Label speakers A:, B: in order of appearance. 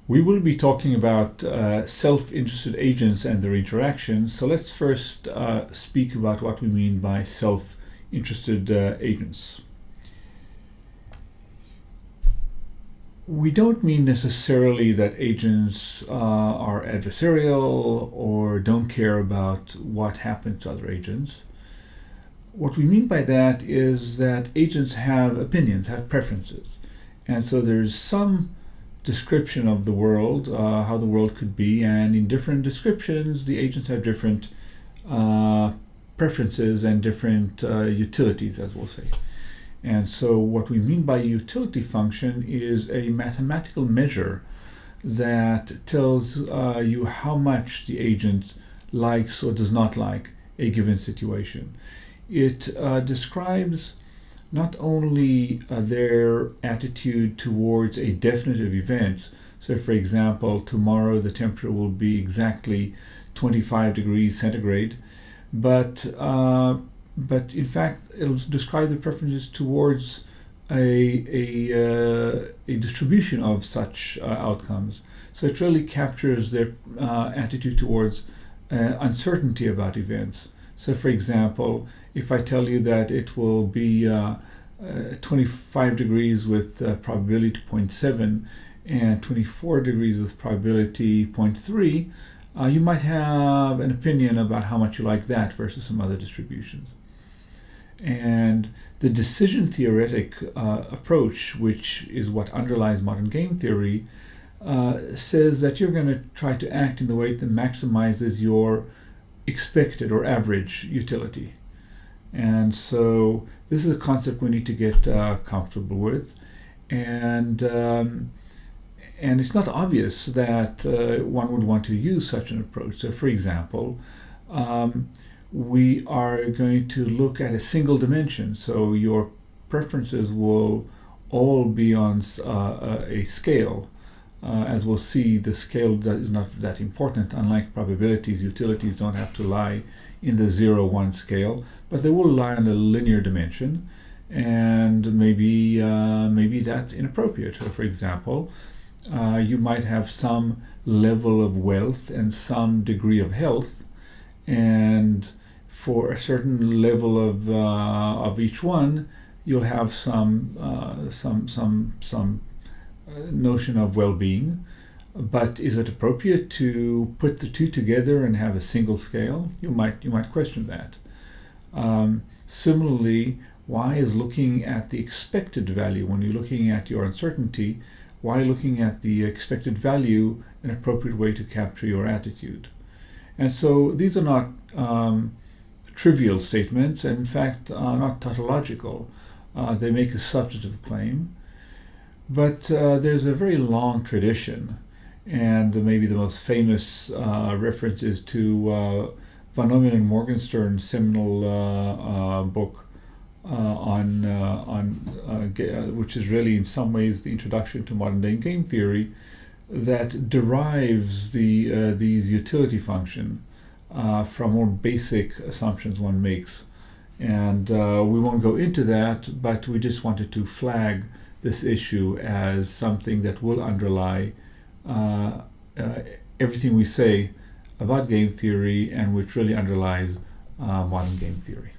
A: We will be talking about self-interested agents and their interactions. So let's first speak about what we mean by self-interested agents. We don't mean necessarily that agents are adversarial or don't care about what happens to other agents. What we mean by that is that agents have opinions, have preferences. And so there's some description of the world, how the world could be, and in different descriptions, the agents have different preferences and different utilities, as we'll say. And so what we mean by utility function is a mathematical measure that tells you how much the agent likes or does not like a given situation. It describes not only their attitude towards a definitive event. So for example, tomorrow the temperature will be exactly 25 degrees centigrade, but in fact it'll describe the preferences towards a distribution of such outcomes. So it really captures their attitude towards uncertainty about events. So for example, if I tell you that it will be 25 degrees with probability 0.7 and 24 degrees with probability 0.3, you might have an opinion about how much you like that versus some other distributions. And the decision theoretic approach, which is what underlies modern game theory, says that you're going to try to act in the way that maximizes your expected or average utility. And so this is a concept we need to get comfortable with, and it's not obvious that one would want to use such an approach. So for example, we are going to look at a single dimension, so your preferences will all be on a scale. As we'll see, the scale is not that important. Unlike probabilities, utilities don't have to lie in the 0-1 scale, but they will lie on a linear dimension, and maybe that's inappropriate. So for example, you might have some level of wealth and some degree of health, and for a certain level of each one, you'll have some notion of well-being. But is it appropriate to put the two together and have a single scale? You might question that. Similarly, why is looking at the expected value, when you're looking at your uncertainty, why looking at the expected value an appropriate way to capture your attitude? And so these are not trivial statements, and in fact not tautological. They make a substantive claim. But there's a very long tradition, and maybe the most famous reference is to Von Neumann and Morgenstern's seminal book which is really in some ways the introduction to modern day game theory, that derives these utility function from more basic assumptions one makes. And we won't go into that, but we just wanted to flag this issue as something that will underlie everything we say about game theory, and which really underlies modern game theory.